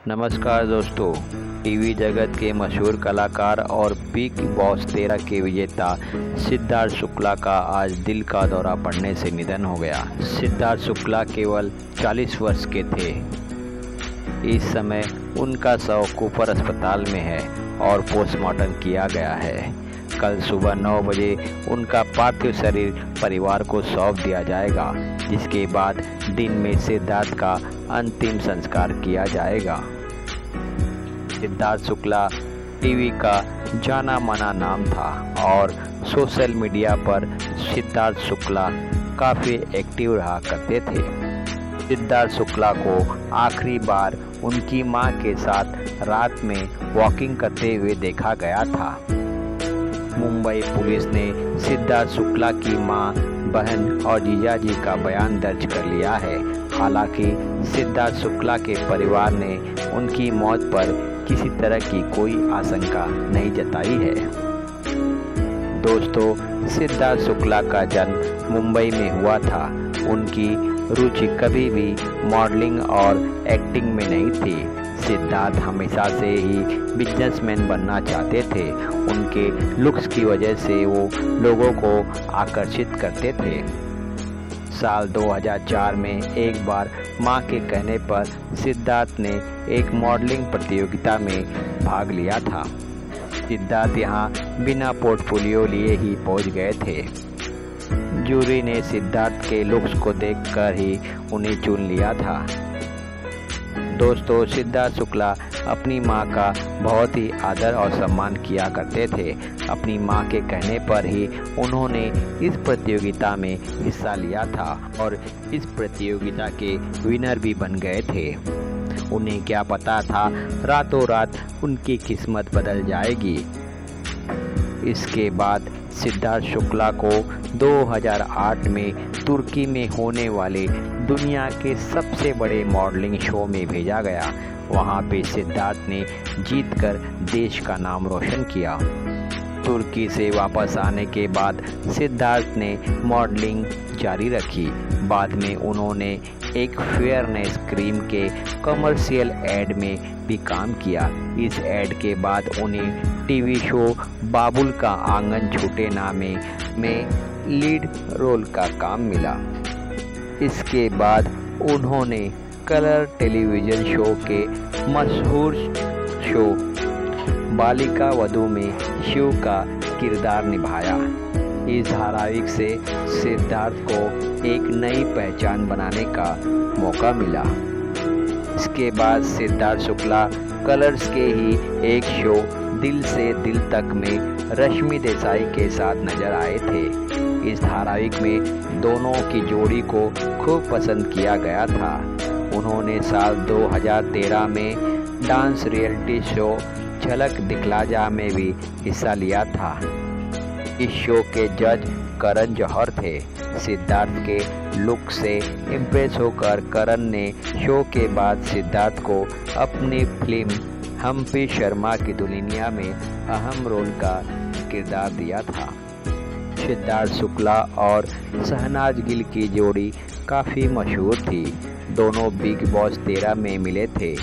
नमस्कार दोस्तों। टीवी जगत के मशहूर कलाकार और बिग बॉस 13 के विजेता सिद्धार्थ शुक्ला का आज दिल का दौरा पड़ने से निधन हो गया। सिद्धार्थ शुक्ला केवल 40 वर्ष के थे। इस समय उनका शव कूपर अस्पताल में है और पोस्टमार्टम किया गया है। कल सुबह 9 बजे उनका पार्थिव शरीर परिवार को सौंप दिया जाएगा, जिसके बाद दिन में सिद्धार्थ का अंतिम संस्कार किया जाएगा। सिद्धार्थ शुक्ला टीवी का जाना माना नाम था और सोशल मीडिया पर सिद्धार्थ शुक्ला काफ़ी एक्टिव रहा करते थे। सिद्धार्थ शुक्ला को आखिरी बार उनकी मां के साथ रात में वॉकिंग करते हुए देखा गया था। मुंबई पुलिस ने सिद्धार्थ शुक्ला की मां, बहन और जीजाजी का बयान दर्ज कर लिया है। हालांकि सिद्धार्थ शुक्ला के परिवार ने उनकी मौत पर किसी तरह की कोई आशंका नहीं जताई है। दोस्तों, सिद्धार्थ शुक्ला का जन्म मुंबई में हुआ था। उनकी रुचि कभी भी मॉडलिंग और एक्टिंग में नहीं थी। सिद्धार्थ हमेशा से ही बिजनेसमैन बनना चाहते थे। उनके लुक्स की वजह से वो लोगों को आकर्षित करते थे। साल 2004 में एक बार मां के कहने पर सिद्धार्थ ने एक मॉडलिंग प्रतियोगिता में भाग लिया था। सिद्धार्थ यहां बिना पोर्टफोलियो लिए ही पहुंच गए थे। जूरी ने सिद्धार्थ के लुक्स को देखकर ही उन्हें चुन लिया था। दोस्तों, सिद्धार्थ शुक्ला अपनी मां का बहुत ही आदर और सम्मान किया करते थे। अपनी मां के कहने पर ही उन्होंने इस प्रतियोगिता में हिस्सा लिया था और इस प्रतियोगिता के विनर भी बन गए थे। उन्हें क्या पता था रातों रात उनकी किस्मत बदल जाएगी। इसके बाद सिद्धार्थ शुक्ला को 2008 में तुर्की में होने वाले दुनिया के सबसे बड़े मॉडलिंग शो में भेजा गया। वहां पे सिद्धार्थ ने जीतकर देश का नाम रोशन किया। तुर्की से वापस आने के बाद सिद्धार्थ ने मॉडलिंग जारी रखी। बाद में उन्होंने एक फेयरनेस क्रीम के कमर्शियल एड में भी काम किया। इस एड के बाद उन्हें टीवी शो बाबुल का आंगन छूटे नामे में लीड रोल का काम मिला। इसके बाद उन्होंने कलर टेलीविज़न शो के मशहूर शो बालिका वधू में शिव का किरदार निभाया। इस धारावाहिक से सिद्धार्थ को एक नई पहचान बनाने का मौका मिला। इसके बाद सिद्धार्थ शुक्ला कलर्स के ही एक शो दिल से दिल तक में रश्मि देसाई के साथ नजर आए थे। इस धारावाहिक में दोनों की जोड़ी को खूब पसंद किया गया था। उन्होंने साल 2013 में डांस रियलिटी शो झलक दिखला जा में भी हिस्सा लिया था। इस शो के जज करण जौहर थे। सिद्धार्थ के लुक से इम्प्रेस होकर करण ने शो के बाद सिद्धार्थ को अपनी फिल्म हम्पी शर्मा की दुल्हनिया में अहम रोल का किरदार दिया था। सिद्धार्थ शुक्ला और शहनाज गिल की जोड़ी काफ़ी मशहूर थी। दोनों बिग बॉस 13 में मिले थे।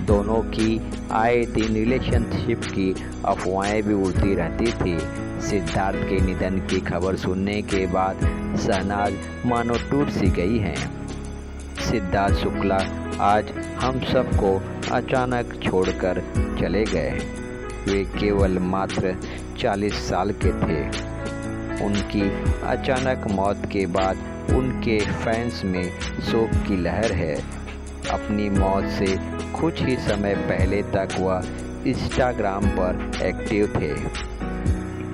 दोनों की आए दिन रिलेशनशिप की अफवाहें भी उड़ती रहती थी। सिद्धार्थ के निधन की खबर सुनने के बाद शहनाज मानो टूट सी गई हैं। सिद्धार्थ शुक्ला आज हम सबको अचानक छोड़कर चले गए। वे केवल मात्र 40 साल के थे। उनकी अचानक मौत के बाद उनके फैंस में शोक की लहर है। अपनी मौत से कुछ ही समय पहले तक वह इंस्टाग्राम पर एक्टिव थे।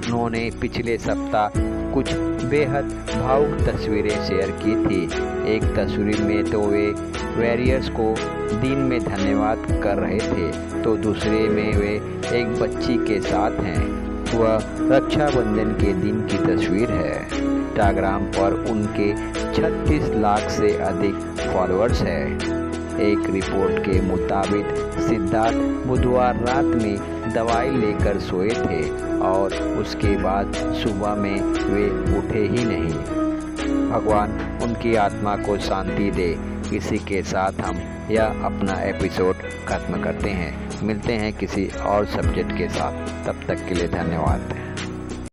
उन्होंने पिछले सप्ताह कुछ बेहद भावुक तस्वीरें शेयर की थी। एक तस्वीर में तो वे वॉरियर्स को दिन में धन्यवाद कर रहे थे, तो दूसरे में वे एक बच्ची के साथ हैं। वह रक्षाबंधन के दिन की तस्वीर है। इंस्टाग्राम पर उनके 36 लाख से अधिक फॉलोअर्स हैं। एक रिपोर्ट के मुताबिक सिद्धार्थ बुधवार रात में दवाई लेकर सोए थे और उसके बाद सुबह में वे उठे ही नहीं। भगवान उनकी आत्मा को शांति दे। इसी के साथ हम यह अपना एपिसोड खत्म करते हैं। मिलते हैं किसी और सब्जेक्ट के साथ, तब तक के लिए धन्यवाद।